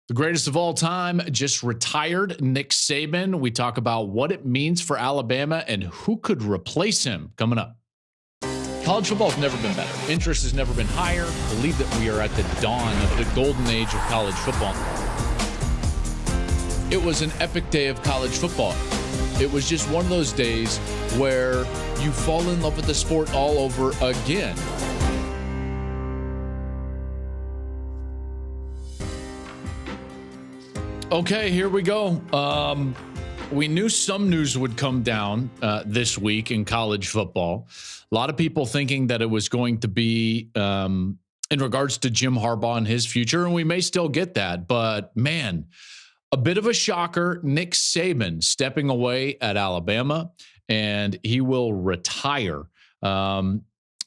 The greatest of all time just retired, Nick Saban. We talk about what it means for Alabama and who could replace him coming up. College football has never been better. Interest has never been higher. I believe that we are at the dawn of the golden age of college football. It was an epic day of college football. It was just one of those days where you fall in love with the sport all over again. Okay, here we go. We knew some news would come down this week in college football. A lot of people thinking that it was going to be in regards to Jim Harbaugh and his future, and we may still get that. But, man, a bit of a shocker. Nick Saban stepping away at Alabama, and he will retire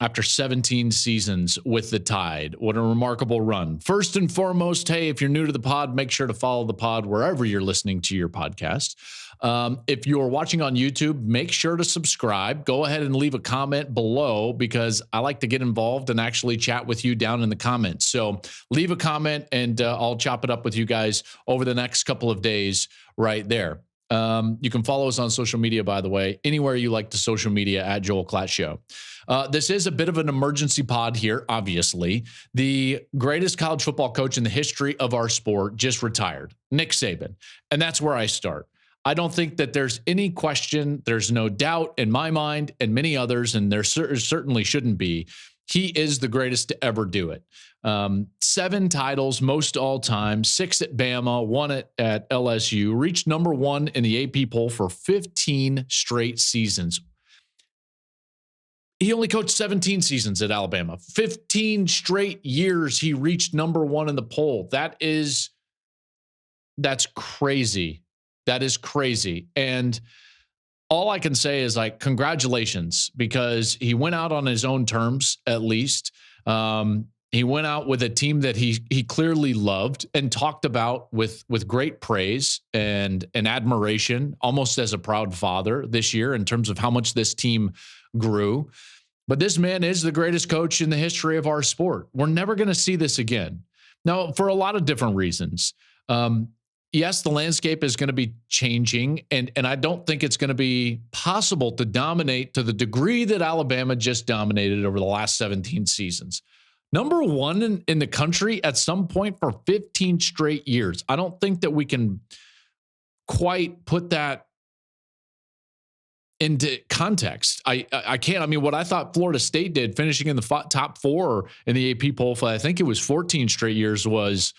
after 17 seasons with the Tide. What a remarkable run. First and foremost, hey, if you're new to the pod, make sure to follow the pod wherever you're listening to your podcast. If you're watching on YouTube, make sure to subscribe. Go ahead and leave a comment below because I like to get involved and actually chat with you down in the comments. So leave a comment and I'll chop it up with you guys over the next couple of days right there. You can follow us on social media, by the way, anywhere you like to social media at Joel Klatt Show. This is a bit of an emergency pod here, obviously. The greatest college football coach in the history of our sport just retired, Nick Saban. And that's where I start. I don't think that there's any question. There's no doubt in my mind and many others, and there certainly shouldn't be. He is the greatest to ever do it. 7 titles, most all time, 6 at Bama, 1 at LSU, reached number 1 in the AP poll for 15 straight seasons. He only coached 17 seasons at Alabama. 15 straight years he reached number 1 in the poll. That's crazy. That is crazy. And all I can say is congratulations, because he went out on his own terms, at least. He went out with a team that he clearly loved and talked about with great praise and admiration, almost as a proud father this year in terms of how much this team grew. But this man is the greatest coach in the history of our sport. We're never going to see this again. Now, for a lot of different reasons. Yes, the landscape is going to be changing, and I don't think it's going to be possible to dominate to the degree that Alabama just dominated over the last 17 seasons. Number 1 in the country at some point for 15 straight years. I don't think that we can quite put that into context. I can't. I mean, what I thought Florida State did, finishing in the top 4 in the AP poll for I think it was 14 straight years, was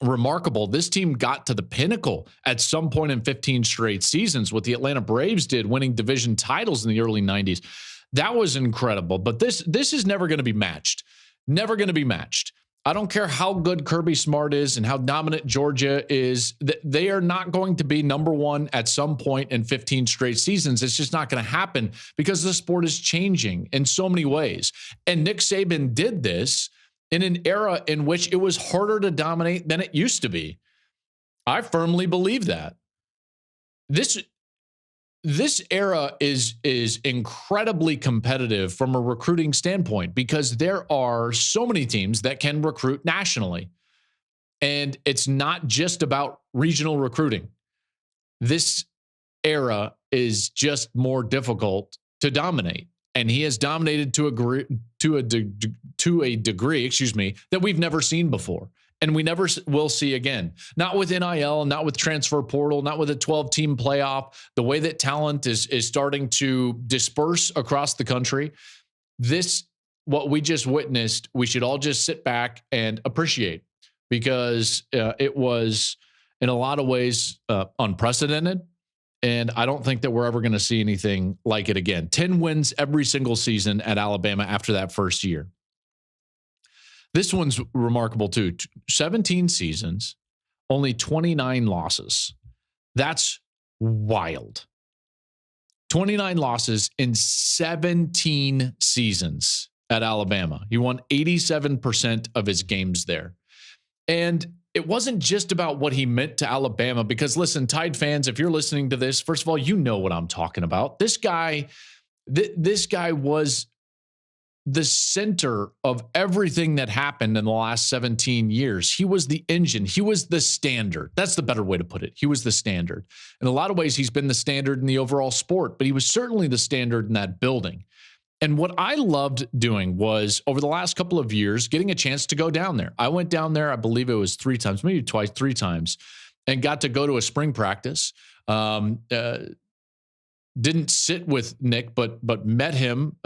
remarkable. This team got to the pinnacle at some point in 15 straight seasons. What the Atlanta Braves did, winning division titles in the early 90s. That was incredible. But this is never going to be matched. Never going to be matched. I don't care how good Kirby Smart is and how dominant Georgia is. They are not going to be number 1 at some point in 15 straight seasons. It's just not going to happen because the sport is changing in so many ways. And Nick Saban did this in an era in which it was harder to dominate than it used to be. I firmly believe that. This era is incredibly competitive from a recruiting standpoint because there are so many teams that can recruit nationally. And it's not just about regional recruiting. This era is just more difficult to dominate. And he has dominated to a degree, that we've never seen before. And we never will see again. Not with NIL, not with transfer portal, not with a 12-team playoff. The way that talent is starting to disperse across the country. What we just witnessed, we should all just sit back and appreciate because it was, in a lot of ways, unprecedented. And I don't think that we're ever going to see anything like it again. 10 wins every single season at Alabama after that first year. This one's remarkable too. 17 seasons, only 29 losses. That's wild. 29 losses in 17 seasons at Alabama. He won 87% of his games there. And it wasn't just about what he meant to Alabama, because listen, Tide fans, if you're listening to this, first of all, you know what I'm talking about. This guy was the center of everything that happened in the last 17 years. He was the engine. He was the standard. That's the better way to put it. He was the standard. In a lot of ways, he's been the standard in the overall sport, but he was certainly the standard in that building. And what I loved doing was, over the last couple of years, getting a chance to go down there. I went down there, I believe it was 3 times, maybe twice, 3 times, and got to go to a spring practice. Didn't sit with Nick, but met him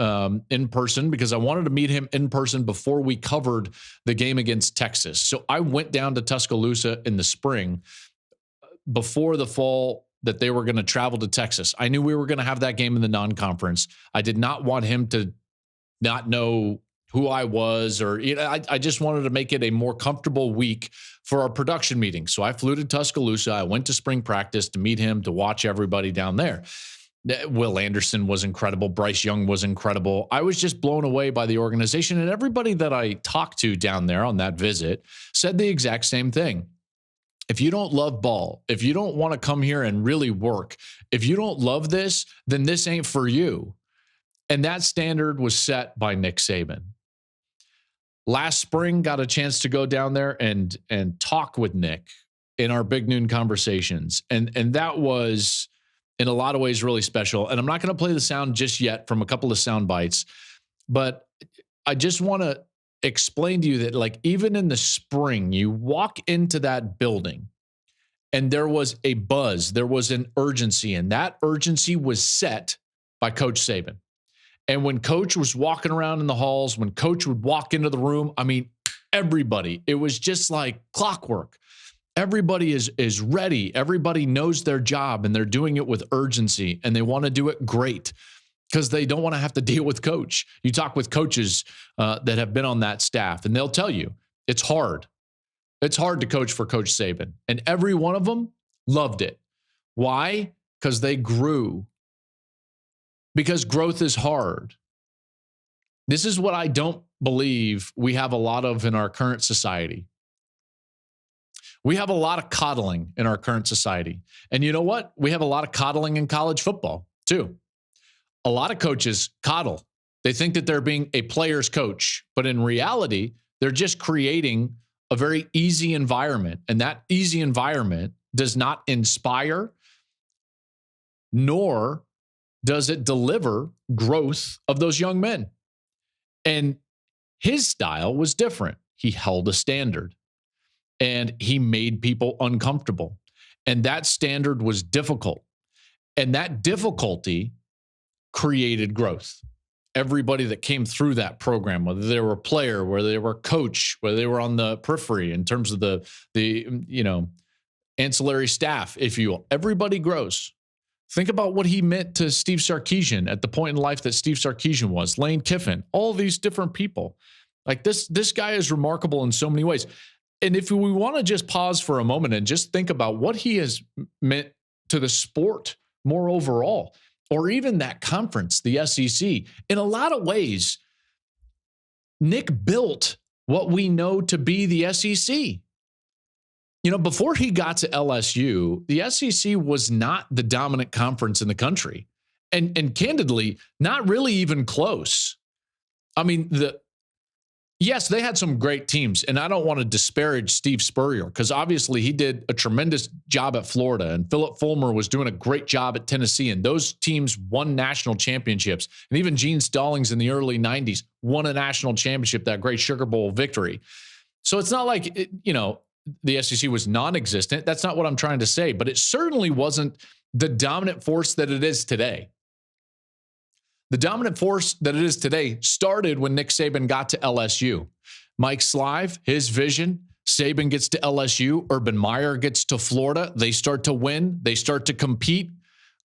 in person because I wanted to meet him in person before we covered the game against Texas. So I went down to Tuscaloosa in the spring before the fall that they were going to travel to Texas. I knew we were going to have that game in the non-conference. I did not want him to not know who I was, or I just wanted to make it a more comfortable week for our production meeting. So I flew to Tuscaloosa. I went to spring practice to meet him, to watch everybody down there. Will Anderson was incredible. Bryce Young was incredible. I was just blown away by the organization, and everybody that I talked to down there on that visit said the exact same thing. If you don't love ball, if you don't want to come here and really work, if you don't love this, then this ain't for you. And that standard was set by Nick Saban. Last spring, got a chance to go down there and talk with Nick in our Big Noon conversations. And that was, in a lot of ways, really special. And I'm not going to play the sound just yet from a couple of sound bites, but I just want to explain to you that, like, even in the spring, you walk into that building and there was a buzz, there was an urgency, and that urgency was set by Coach Saban. And when Coach was walking around in the halls, when Coach would walk into the room, I mean, everybody, it was just like clockwork. Everybody is ready. Everybody knows their job, and they're doing it with urgency, and they want to do it great because they don't want to have to deal with Coach. You talk with coaches that have been on that staff, and they'll tell you it's hard. It's hard to coach for Coach Saban, and every one of them loved it. Why? Because they grew. Because growth is hard. This is what I don't believe we have a lot of in our current society. We have a lot of coddling in our current society. And you know what? We have a lot of coddling in college football, too. A lot of coaches coddle. They think that they're being a player's coach, but in reality, they're just creating a very easy environment. And that easy environment does not inspire, nor does it deliver growth of those young men. And his style was different. He held a standard, and he made people uncomfortable. And that standard was difficult. And that difficulty created growth. Everybody that came through that program, whether they were a player, whether they were a coach, whether they were on the periphery in terms of the ancillary staff, if you will, everybody grows. Think about what he meant to Steve Sarkisian at the point in life that Steve Sarkisian was, Lane Kiffin, all these different people. Like this guy is remarkable in so many ways. And if we want to just pause for a moment and just think about what he has meant to the sport more overall, or even that conference, the SEC, in a lot of ways, Nick built what we know to be the SEC. You know, before he got to LSU, the SEC was not the dominant conference in the country. And candidly, not really even close. I mean, yes, they had some great teams, and I don't want to disparage Steve Spurrier because obviously he did a tremendous job at Florida, and Philip Fulmer was doing a great job at Tennessee, and those teams won national championships. And even Gene Stallings in the early 90s won a national championship, that great Sugar Bowl victory. So it's not like, the SEC was non-existent. That's not what I'm trying to say, but it certainly wasn't the dominant force that it is today. The dominant force that it is today started when Nick Saban got to LSU. Mike Slive, his vision, Saban gets to LSU, Urban Meyer gets to Florida. They start to win. They start to compete.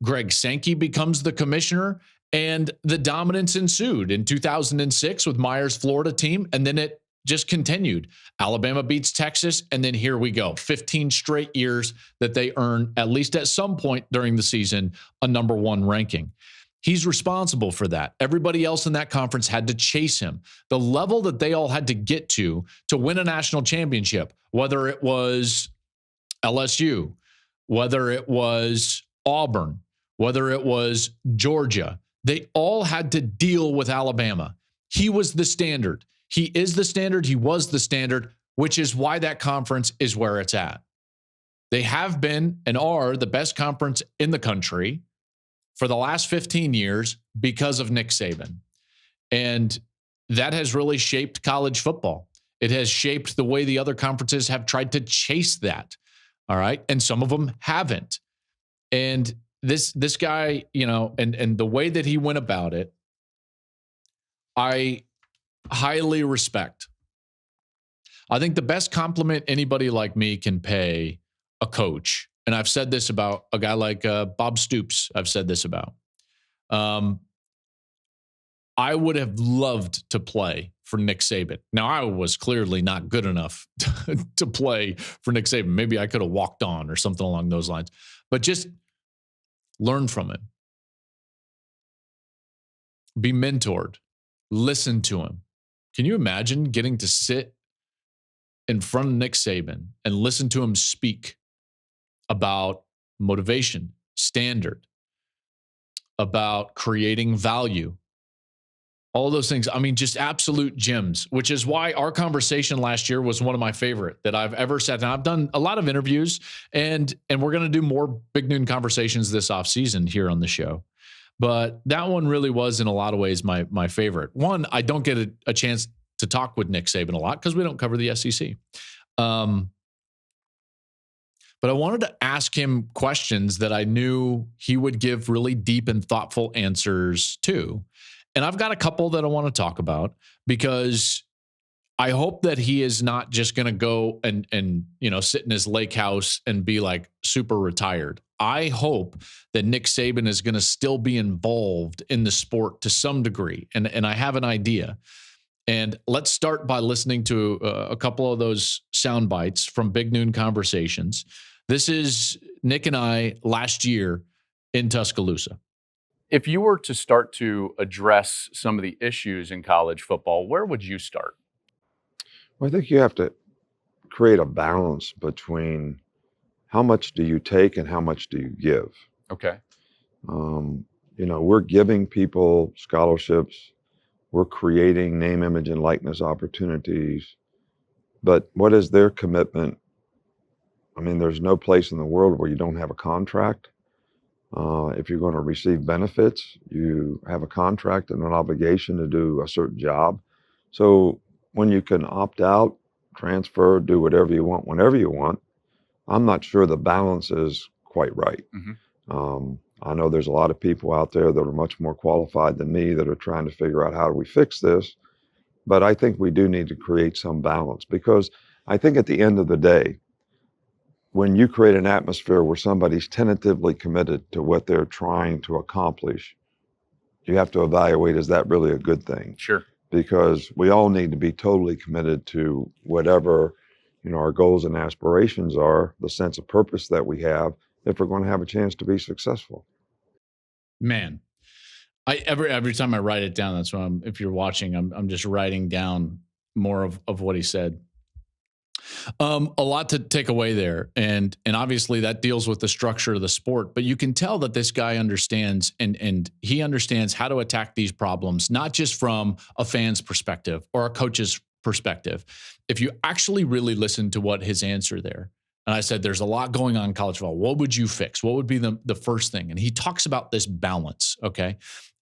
Greg Sankey becomes the commissioner, and the dominance ensued in 2006 with Meyer's Florida team, and then it just continued. Alabama beats Texas, and then here we go. 15 straight years that they earn, at least at some point during the season, a number 1 ranking. He's responsible for that. Everybody else in that conference had to chase him. The level that they all had to get to win a national championship, whether it was LSU, whether it was Auburn, whether it was Georgia, they all had to deal with Alabama. He was the standard. He is the standard. He was the standard, which is why that conference is where it's at. They have been and are the best conference in the country for the last 15 years because of Nick Saban. And that has really shaped college football. It has shaped the way the other conferences have tried to chase that. All right. And some of them haven't. And this guy, and the way that he went about it, I highly respect. I think the best compliment anybody like me can pay a coach, and I've said this about a guy like Bob Stoops, I've said this about. I would have loved to play for Nick Saban. Now, I was clearly not good enough to play for Nick Saban. Maybe I could have walked on or something along those lines. But just learn from him. Be mentored. Listen to him. Can you imagine getting to sit in front of Nick Saban and listen to him speak about motivation, standard, about creating value, all of those things? I mean, just absolute gems, which is why our conversation last year was one of my favorite that I've ever sat down. I've done a lot of interviews, and we're going to do more Big Noon conversations this offseason here on the show. But that one really was, in a lot of ways, my favorite. One, I don't get a chance to talk with Nick Saban a lot because we don't cover the SEC. But I wanted to ask him questions that I knew he would give really deep and thoughtful answers to. And I've got a couple that I want to talk about because I hope that he is not just going to go and sit in his lake house and be like super retired. I hope that Nick Saban is going to still be involved in the sport to some degree. And I have an idea. And let's start by listening to a couple of those sound bites from Big Noon Conversations. This is Nick and I last year in Tuscaloosa. If you were to start to address some of the issues in college football, where would you start? Well, I think you have to create a balance between how much do you take and how much do you give. Okay. We're giving people scholarships. We're creating name, image, and likeness opportunities. But what is their commitment? I mean, there's no place in the world where you don't have a contract. If you're going to receive benefits, you have a contract and an obligation to do a certain job. So when you can opt out, transfer, do whatever you want, whenever you want, I'm not sure the balance is quite right. Mm-hmm. I know there's a lot of people out there that are much more qualified than me that are trying to figure out how do we fix this. But I think we do need to create some balance, because I think at the end of the day, when you create an atmosphere where somebody's tentatively committed to what they're trying to accomplish, you have to evaluate, is that really a good thing? Sure. Because we all need to be totally committed to whatever, our goals and aspirations are, the sense of purpose that we have, if we're going to have a chance to be successful. Man, every time I write it down, that's why if you're watching, I'm just writing down more of what he said. A lot to take away there. And obviously that deals with the structure of the sport, but you can tell that this guy understands and he understands how to attack these problems, not just from a fan's perspective or a coach's perspective. If you actually really listen to what his answer there, and I said, there's a lot going on in college football. What would you fix? What would be the first thing? And he talks about this balance. Okay.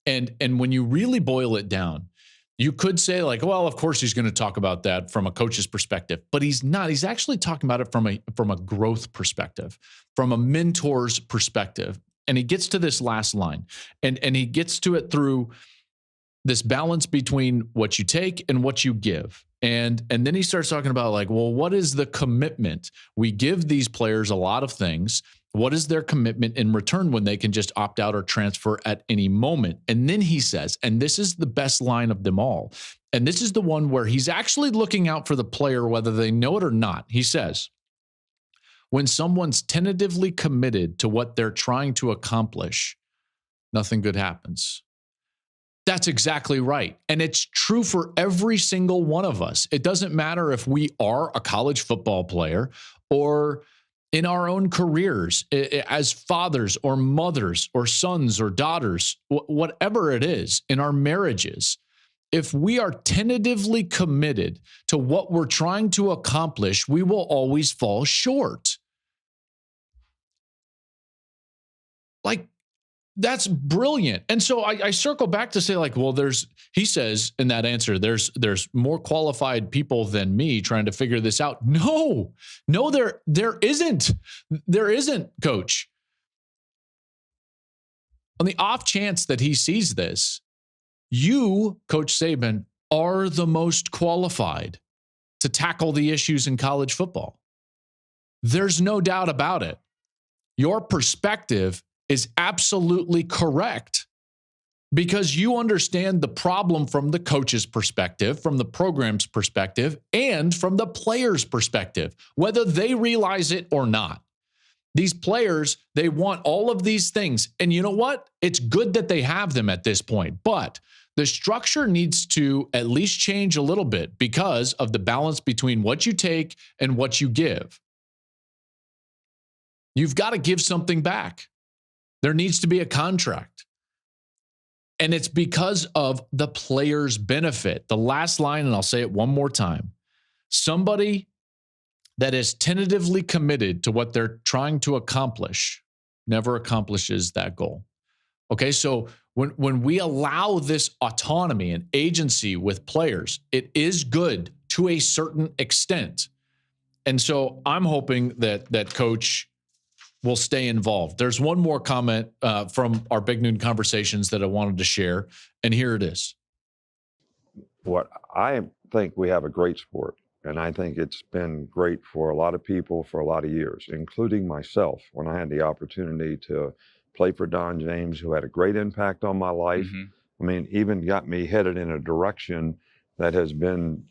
And when you really boil it down, you could say like, well, of course he's going to talk about that from a coach's perspective, but he's not. He's actually talking about it from a growth perspective, from a mentor's perspective. And he gets to this last line, and he gets to it through this balance between what you take and what you give. And then he starts talking about like, well, what is the commitment? We give these players a lot of things. What is their commitment in return when they can just opt out or transfer at any moment? And then he says, and this is the best line of them all, and this is the one where he's actually looking out for the player, whether they know it or not. He says, when someone's tentatively committed to what they're trying to accomplish, nothing good happens. That's exactly right. And it's true for every single one of us. It doesn't matter if we are a college football player or in our own careers as fathers or mothers or sons or daughters, whatever it is, in our marriages. if we are tentatively committed to what we're trying to accomplish, we will always fall short. Like, that's brilliant. And so I circle back to say, like, well, he says in that answer, there's more qualified people than me trying to figure this out. No, there isn't. There isn't, Coach. On the off chance that he sees this, you, Coach Saban, are the most qualified to tackle the issues in college football. There's no doubt about it. Your perspective is absolutely correct because you understand the problem from the coach's perspective, from the program's perspective, and from the player's perspective, whether they realize it or not. These players, they want all of these things. And you know what? It's good that they have them at this point, but the structure needs to at least change a little bit because of the balance between what you take and what you give. You've got to give something back. There needs to be a contract. And it's because of the player's benefit. The last line, and I'll say it one more time. Somebody that is tentatively committed to what they're trying to accomplish never accomplishes that goal. Okay, so when we allow this autonomy and agency with players, it is good to a certain extent. And so I'm hoping that Coach will stay involved. There's one more comment from our Big Noon Conversations that I wanted to share, and here it is. What I think we have a great sport, and I think it's been great for a lot of people for a lot of years, including myself, when I had the opportunity to play for Don James, who had a great impact on my life. I mean, even got me headed in a direction that has been,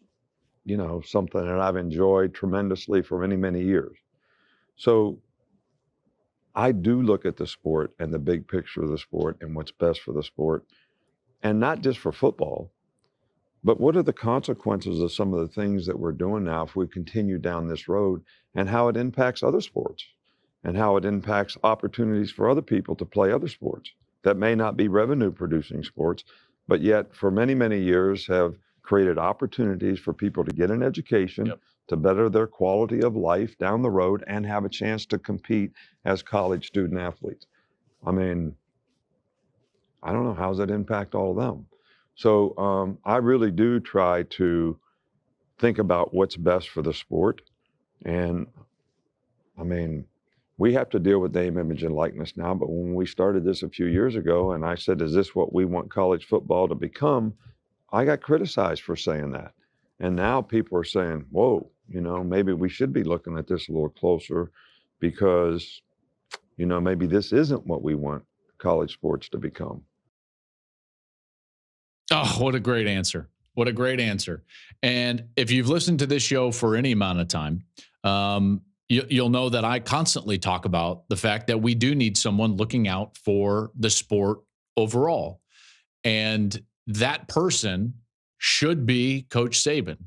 something that I've enjoyed tremendously for many, many years. So I do look at the sport and the big picture of the sport and what's best for the sport, and not just for football, but what are the consequences of some of the things that we're doing now if we continue down this road, and how it impacts other sports and how it impacts opportunities for other people to play other sports that may not be revenue producing sports, but yet for many, many years have created opportunities for people to get an education, Yep. to better their quality of life down the road and have a chance to compete as college student athletes. I mean, I don't know, how does that impact all of them? So I really do try to think about what's best for the sport. And I mean, we have to deal with name, image, and likeness now, but when we started this a few years ago and I said, is this what we want college football to become? I got criticized for saying that. And now people are saying, whoa, maybe we should be looking at this a little closer because, maybe this isn't what we want college sports to become. Oh, what a great answer. What a great answer. And if you've listened to this show for any amount of time, you'll know that I constantly talk about the fact that we do need someone looking out for the sport overall. And that person should be Coach Saban.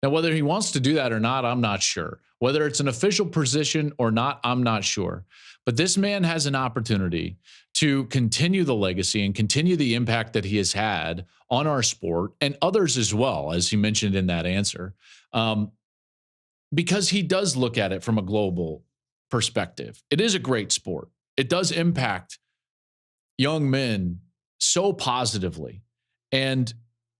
Now, whether he wants to do that or not, I'm not sure. Whether it's an official position or not, I'm not sure. But this man has an opportunity to continue the legacy and continue the impact that he has had on our sport and others as well, as he mentioned in that answer, because he does look at it from a global perspective. It is a great sport. It does impact young men so positively. And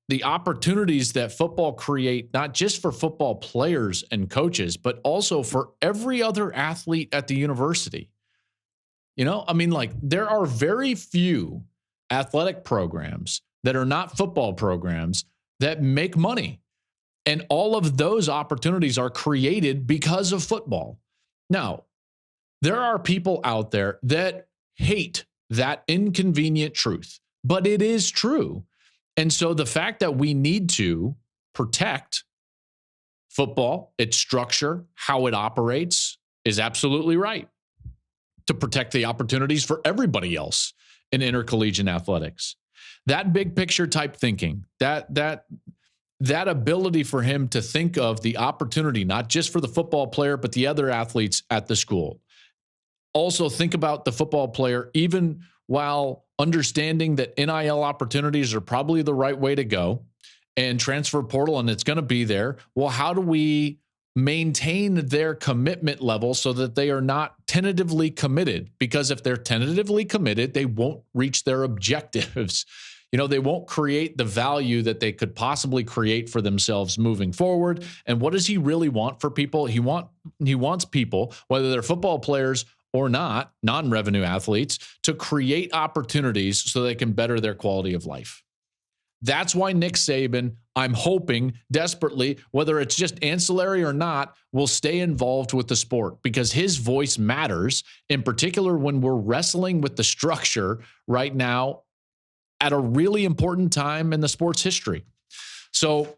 the opportunities that football create, not just for football players and coaches, but also for every other athlete at the university. There are very few athletic programs that are not football programs that make money. And all of those opportunities are created because of football. Now, there are people out there that hate that inconvenient truth, but it is true. And so the fact that we need to protect football, its structure, how it operates, is absolutely right. To protect the opportunities for everybody else in intercollegiate athletics. That big picture type thinking, that ability for him to think of the opportunity, not just for the football player, but the other athletes at the school. Also think about the football player, even while understanding that NIL opportunities are probably the right way to go, and transfer portal, and it's going to be there. Well, how do we maintain their commitment level so that they are not tentatively committed? Because if they're tentatively committed, they won't reach their objectives. They won't create the value that they could possibly create for themselves moving forward. And what does he really want for people? He wants people, whether they're football players or not, non-revenue athletes, to create opportunities so they can better their quality of life. That's why Nick Saban, I'm hoping desperately, whether it's just ancillary or not, will stay involved with the sport, because his voice matters, in particular when we're wrestling with the structure right now at a really important time in the sport's history. So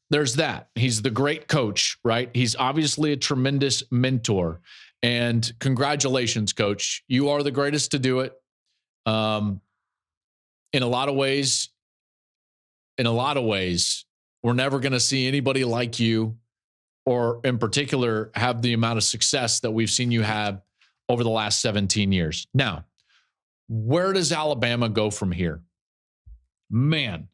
there's that. He's the great coach, right? He's obviously a tremendous mentor. And congratulations, coach. You are the greatest to do it. In a lot of ways, we're never going to see anybody like you, or in particular, have the amount of success that we've seen you have over the last 17 years. Now, where does Alabama go from here? Man,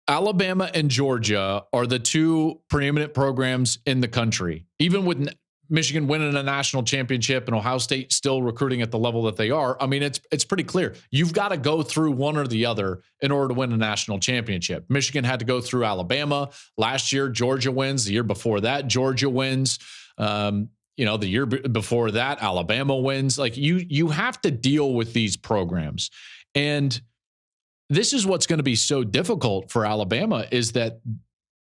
Alabama and Georgia are the two preeminent programs in the country. Even with Michigan winning a national championship and Ohio State still recruiting at the level that they are, I mean, it's pretty clear. You've got to go through one or the other in order to win a national championship. Michigan had to go through Alabama. Last year, Georgia wins. The year before that, Georgia wins. The year before that, Alabama wins. Like, you have to deal with these programs. And this is what's going to be so difficult for Alabama, is that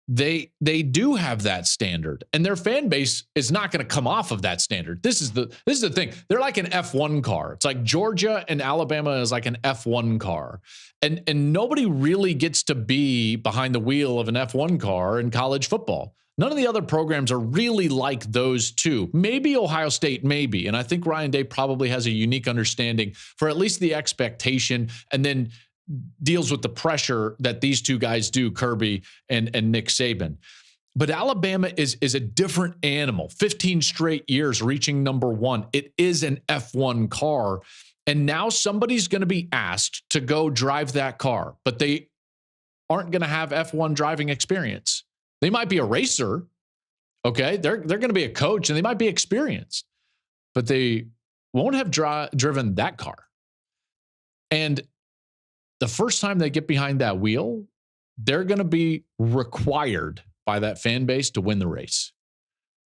they do have that standard, and their fan base is not going to come off of that standard. This is the thing. They're like an F1 car. It's like Georgia and Alabama is like an F1 car. And nobody really gets to be behind the wheel of an F1 car in college football. None of the other programs are really like those two. Maybe Ohio State, maybe. And I think Ryan Day probably has a unique understanding for at least the expectation, and then deals with the pressure that these two guys do, Kirby and Nick Saban. But Alabama is a different animal. 15 straight years reaching number one. It is an F1 car. And now somebody's going to be asked to go drive that car, but they aren't going to have F1 driving experience. They might be a racer. Okay. They're going to be a coach, and they might be experienced, but they won't have driven that car. And the first time they get behind that wheel, they're going to be required by that fan base to win the race.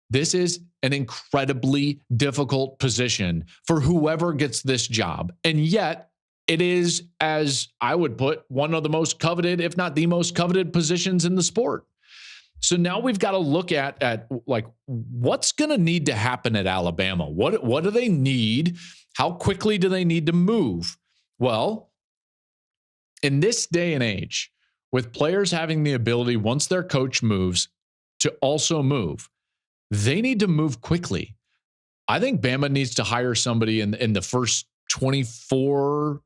This is an incredibly difficult position for whoever gets this job. And yet it is, as I would put, one of the most coveted, if not the most coveted positions in the sport. So now we've got to look at like, what's going to need to happen at Alabama? What do they need? How quickly do they need to move? Well, in this day and age, with players having the ability, once their coach moves, to also move, they need to move quickly. I think Bama needs to hire somebody in the first 24,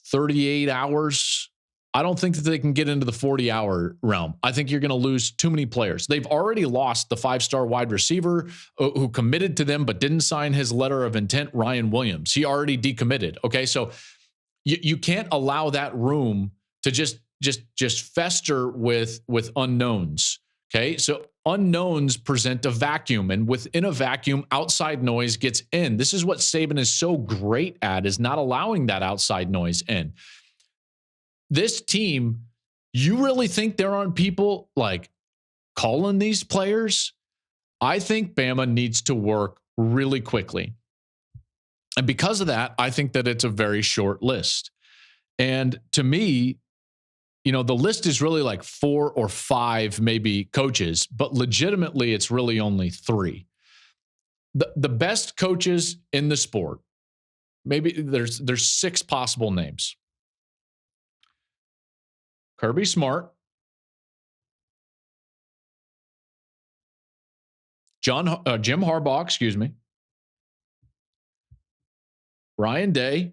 38 hours. I don't think that they can get into the 40-hour realm. I think you're going to lose too many players. They've already lost the 5-star wide receiver who committed to them but didn't sign his letter of intent, Ryan Williams. He already decommitted. Okay, so you can't allow that room to just fester with unknowns. Okay, so unknowns present a vacuum, and within a vacuum, outside noise gets in. This is what Saban is so great at, is not allowing that outside noise in. This team, you really think there aren't people like calling these players? I think Bama needs to work really quickly. And because of that, I think that it's a very short list. And to me, the list is really like 4 or 5 maybe coaches, but legitimately it's really only 3. The best coaches in the sport, maybe there's 6 possible names. Kirby Smart, Jim Harbaugh, Ryan Day,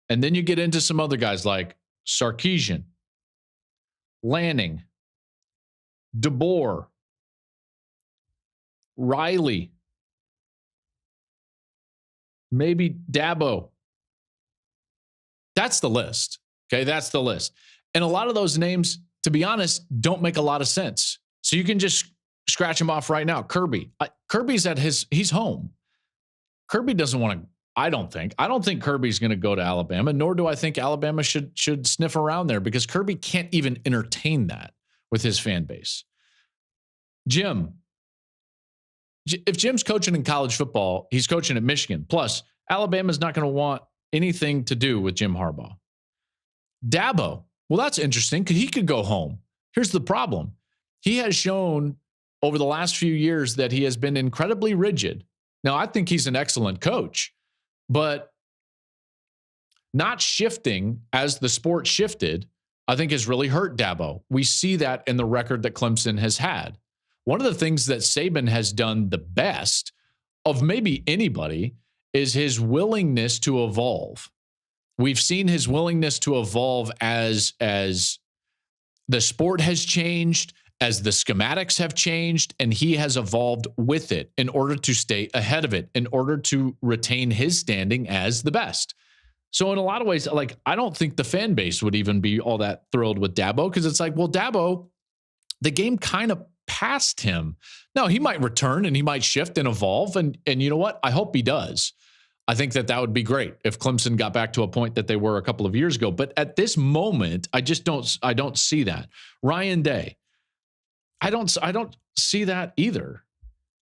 and then you get into some other guys like Sarkisian, Lanning, DeBoer, Riley, maybe Dabo. That's the list. Okay, that's the list. And a lot of those names, to be honest, don't make a lot of sense. So you can just scratch him off right now. Kirby. Kirby's he's home. Kirby doesn't want to, I don't think Kirby's going to go to Alabama, nor do I think Alabama should sniff around there because Kirby can't even entertain that with his fan base. Jim. If Jim's coaching in college football, he's coaching at Michigan. Plus, Alabama's not going to want anything to do with Jim Harbaugh. Dabo. Well, that's interesting because he could go home. Here's the problem. He has shown over the last few years that he has been incredibly rigid. Now, I think he's an excellent coach, but not shifting as the sport shifted, I think has really hurt Dabo. We see that in the record that Clemson has had. One of the things that Saban has done the best of maybe anybody is his willingness to evolve. We've seen his willingness to evolve as the sport has changed, as the schematics have changed, and he has evolved with it in order to stay ahead of it, in order to retain his standing as the best. So in a lot of ways, like, I don't think the fan base would even be all that thrilled with Dabo because it's like, well, Dabo, the game kind of passed him. Now, he might return and he might shift and evolve. And you know what? I hope he does. I think that would be great if Clemson got back to a point that they were a couple of years ago. But at this moment, I don't see that. Ryan Day. I don't see that either.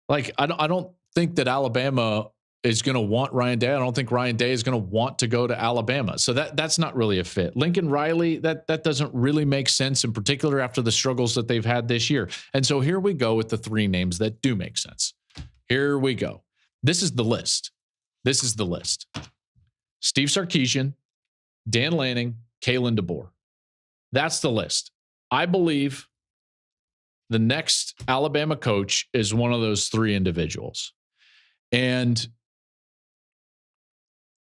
Like, I don't think that Alabama is going to want Ryan Day. I don't think Ryan Day is going to want to go to Alabama. So that's not really a fit. Lincoln Riley, that doesn't really make sense, in particular after the struggles that they've had this year. And so here we go with the three names that do make sense. Here we go. This is the list. Steve Sarkisian, Dan Lanning, Kalen DeBoer. That's the list. I believe the next Alabama coach is one of those three individuals. And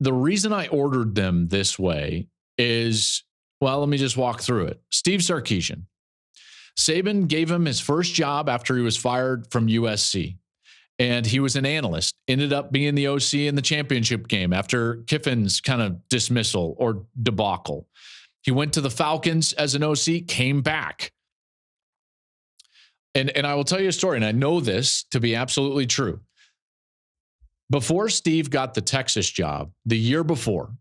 the reason I ordered them this way is, well, let me just walk through it. Steve Sarkisian. Saban gave him his first job after he was fired from USC. And he was an analyst, ended up being the OC in the championship game after Kiffin's kind of dismissal or debacle. He went to the Falcons as an OC, came back. And I will tell you a story, and I know this to be absolutely true. Before Steve got the Texas job, the year before,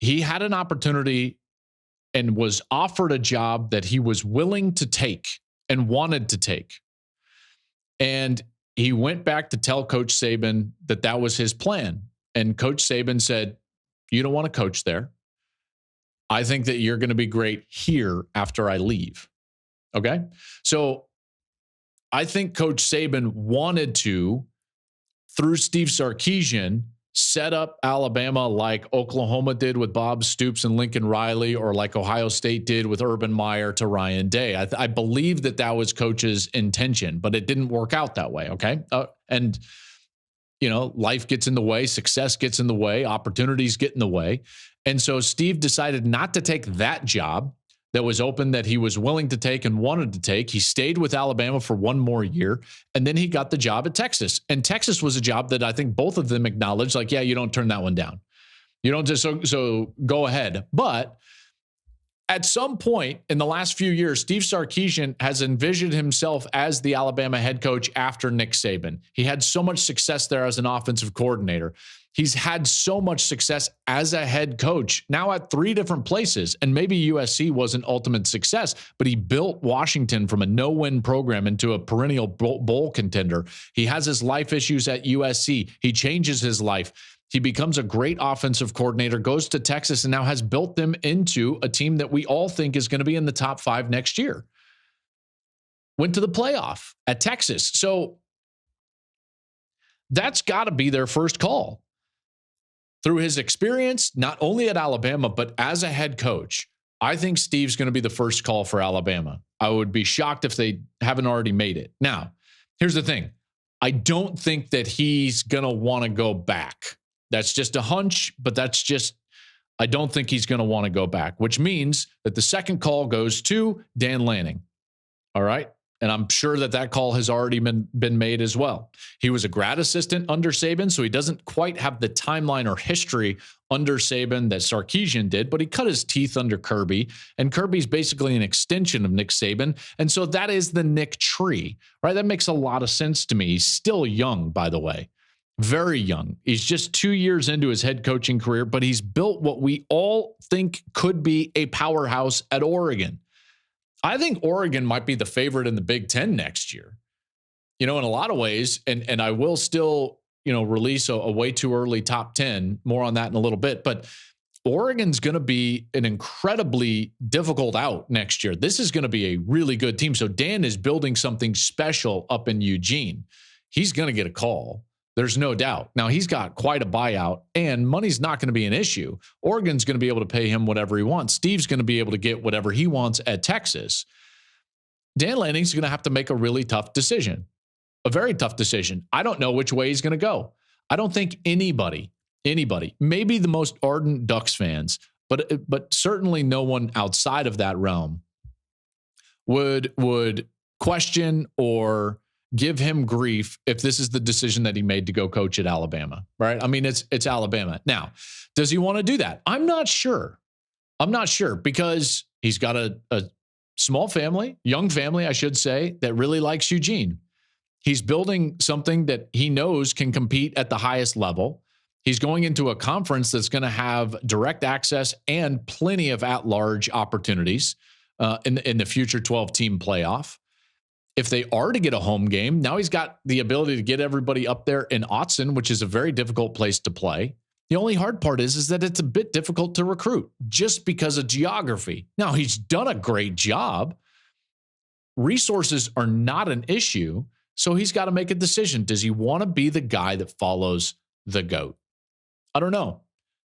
he had an opportunity and was offered a job that he was willing to take and wanted to take. And he went back to tell Coach Saban that was his plan. And Coach Saban said, you don't want to coach there. I think that you're going to be great here after I leave. Okay? So I think Coach Saban wanted to, through Steve Sarkisian, set up Alabama like Oklahoma did with Bob Stoops and Lincoln Riley, or like Ohio State did with Urban Meyer to Ryan Day. I believe that was Coach's intention, but it didn't work out that way, okay? And, you know, life gets in the way, success gets in the way, opportunities get in the way. And so Steve decided not to take that job that was open that he was willing to take and wanted to take. He stayed with Alabama for one more year, and then he got the job at Texas. And Texas was a job that I think both of them acknowledged, like, yeah, you don't turn that one down. You don't just so go ahead. But at some point in the last few years, Steve Sarkisian has envisioned himself as the Alabama head coach after Nick Saban. He had so much success there as an offensive coordinator. He's had so much success as a head coach now at three different places. And maybe USC wasn't ultimate success, but he built Washington from a no-win program into a perennial bowl contender. He has his life issues at USC. He changes his life. He becomes a great offensive coordinator, goes to Texas, and now has built them into a team that we all think is going to be in the top 5 next year. Went to the playoff at Texas. So that's got to be their first call. Through his experience, not only at Alabama, but as a head coach, I think Steve's going to be the first call for Alabama. I would be shocked if they haven't already made it. Now, here's the thing. I don't think that he's going to want to go back. That's just a hunch, but I don't think he's going to want to go back, which means that the second call goes to Dan Lanning. All right. And I'm sure that call has already been made as well. He was a grad assistant under Saban, so he doesn't quite have the timeline or history under Saban that Sarkisian did, but he cut his teeth under Kirby, and Kirby's basically an extension of Nick Saban. And so that is the Nick tree, right? That makes a lot of sense to me. He's still young, by the way, very young. He's just 2 years into his head coaching career, but he's built what we all think could be a powerhouse at Oregon. I think Oregon might be the favorite in the Big Ten next year. In a lot of ways, and I will still, release a way too early top 10. More on that in a little bit. But Oregon's going to be an incredibly difficult out next year. This is going to be a really good team. So Dan is building something special up in Eugene. He's going to get a call. There's no doubt. Now, he's got quite a buyout, and money's not going to be an issue. Oregon's going to be able to pay him whatever he wants. Steve's going to be able to get whatever he wants at Texas. Dan Lanning's going to have to make a really tough decision, a very tough decision. I don't know which way he's going to go. I don't think anybody, maybe the most ardent Ducks fans, but certainly no one outside of that realm would question or give him grief if this is the decision that he made to go coach at Alabama, right? I mean, it's Alabama. Now, does he want to do that? I'm not sure because he's got a small family, young family, I should say, that really likes Eugene. He's building something that he knows can compete at the highest level. He's going into a conference that's going to have direct access and plenty of at-large opportunities in the future 12-team playoff. If they are to get a home game, now he's got the ability to get everybody up there in Autzen, which is a very difficult place to play. The only hard part is that it's a bit difficult to recruit just because of geography. Now, he's done a great job. Resources are not an issue, so he's got to make a decision. Does he want to be the guy that follows the GOAT? I don't know.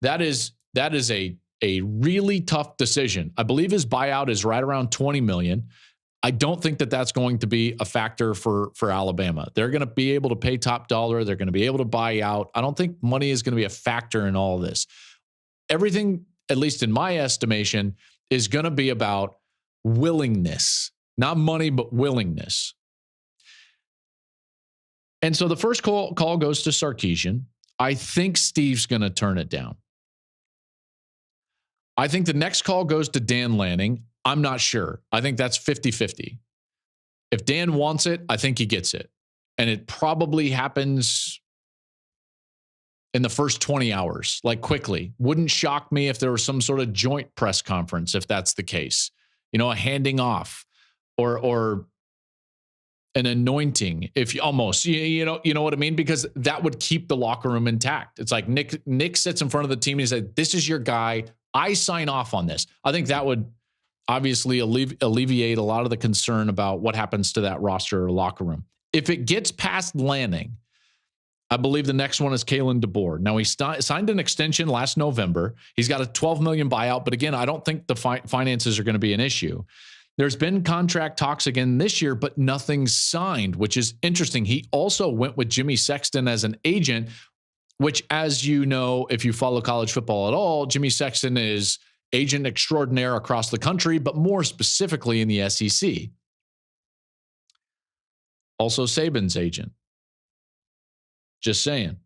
That is a really tough decision. I believe his buyout is right around $20 million. I don't think that that's going to be a factor for Alabama. They're going to be able to pay top dollar. They're going to be able to buy out. I don't think money is going to be a factor in all this. Everything, at least in my estimation, is going to be about willingness, not money, but willingness. And so the first call goes to Sarkisian. I think Steve's going to turn it down. I think the next call goes to Dan Lanning. I'm not sure. I think that's 50-50. If Dan wants it, I think he gets it. And it probably happens in the first 20 hours, like quickly. Wouldn't shock me if there was some sort of joint press conference, if that's the case. A handing off or an anointing, if you almost, you know what I mean? Because that would keep the locker room intact. It's like Nick sits in front of the team and he said, this is your guy. I sign off on this. I think that would obviously alleviate a lot of the concern about what happens to that roster or locker room. If it gets past Lanning, I believe the next one is Kalen DeBoer. Now, he signed an extension last November. He's got a $12 million buyout, but again, I don't think the finances are going to be an issue. There's been contract talks again this year, but nothing's signed, which is interesting. He also went with Jimmy Sexton as an agent, which, as you know, if you follow college football at all, Jimmy Sexton is agent extraordinaire across the country, but more specifically in the SEC. Also Saban's agent. Just saying.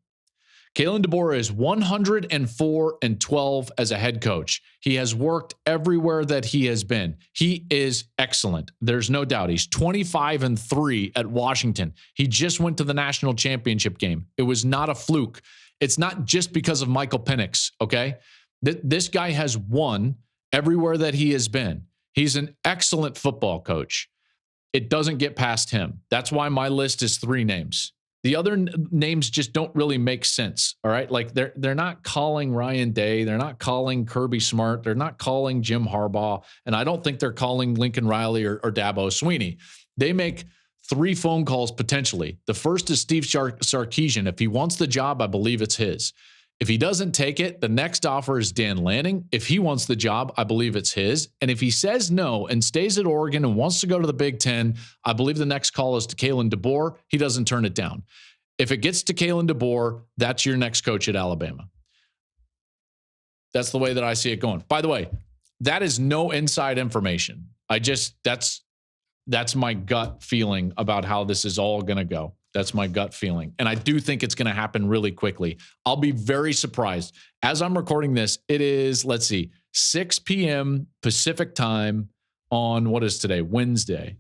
Kalen DeBoer is 104-12 as a head coach. He has worked everywhere that he has been. He is excellent. There's no doubt. He's 25-3 at Washington. He just went to the national championship game. It was not a fluke. It's not just because of Michael Penix, okay? This guy has won everywhere that he has been. He's an excellent football coach. It doesn't get past him. That's why my list is 3 names. The other names just don't really make sense, all right? Like they're not calling Ryan Day. They're not calling Kirby Smart. They're not calling Jim Harbaugh. And I don't think they're calling Lincoln Riley or Dabo Swinney. They make 3 phone calls potentially. The first is Steve Sarkisian. If he wants the job, I believe it's his. If he doesn't take it, the next offer is Dan Lanning. If he wants the job, I believe it's his. And if he says no and stays at Oregon and wants to go to the Big Ten, I believe the next call is to Kalen DeBoer. He doesn't turn it down. If it gets to Kalen DeBoer, that's your next coach at Alabama. That's the way that I see it going. By the way, that is no inside information. That's That's my gut feeling about how this is all going to go. That's my gut feeling. And I do think it's going to happen really quickly. I'll be very surprised. As I'm recording this, it is, 6 p.m. Pacific time on, what is today? Wednesday.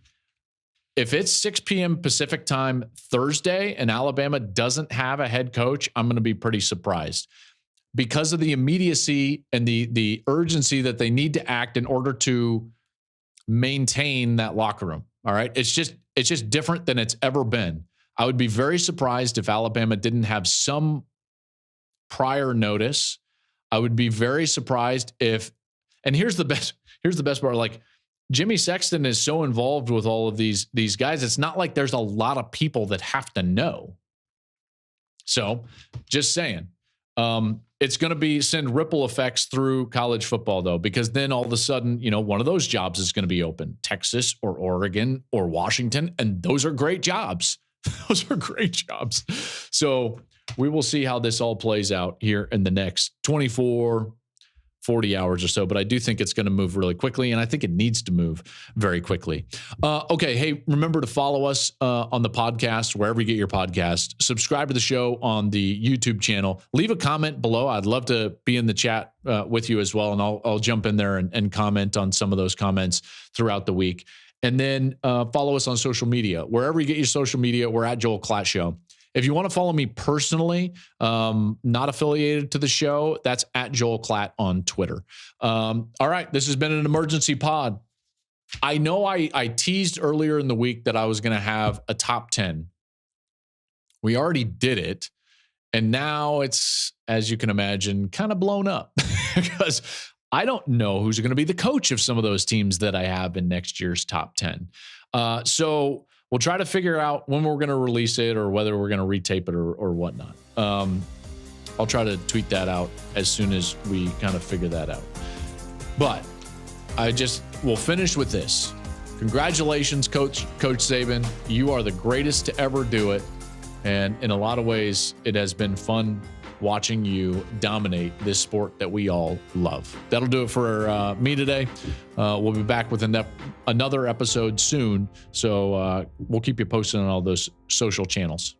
If it's 6 p.m. Pacific time Thursday and Alabama doesn't have a head coach, I'm going to be pretty surprised because of the immediacy and the urgency that they need to act in order to maintain that locker room. All right. It's just different than it's ever been. I would be very surprised if Alabama didn't have some prior notice. I would be very surprised if, and here's the best part, like Jimmy Sexton is so involved with all of these guys. It's not like there's a lot of people that have to know. So just saying, it's going to send ripple effects through college football though, because then all of a sudden, one of those jobs is going to be open, Texas or Oregon or Washington. And those are great jobs. Those are great jobs. So we will see how this all plays out here in the next 24, 40 hours or so. But I do think it's going to move really quickly, and I think it needs to move very quickly. Okay. Hey, remember to follow us on the podcast, wherever you get your podcast. Subscribe to the show on the YouTube channel. Leave a comment below. I'd love to be in the chat with you as well, and I'll jump in there and comment on some of those comments throughout the week. And then follow us on social media. Wherever you get your social media, we're at Joel Klatt Show. If you want to follow me personally, not affiliated to the show, that's at Joel Klatt on Twitter. All right, this has been an emergency pod. I know I teased earlier in the week that I was going to have a top 10. We already did it. And now it's, as you can imagine, kind of blown up because I don't know who's going to be the coach of some of those teams that I have in next year's top 10. So we'll try to figure out when we're going to release it or whether we're going to retape it or whatnot. I'll try to tweet that out as soon as we kind of figure that out. But we'll finish with this. Congratulations, Coach Saban. You are the greatest to ever do it. And in a lot of ways, it has been fun watching you dominate this sport that we all love. That'll do it for me today. We'll be back with another episode soon. So we'll keep you posted on all those social channels.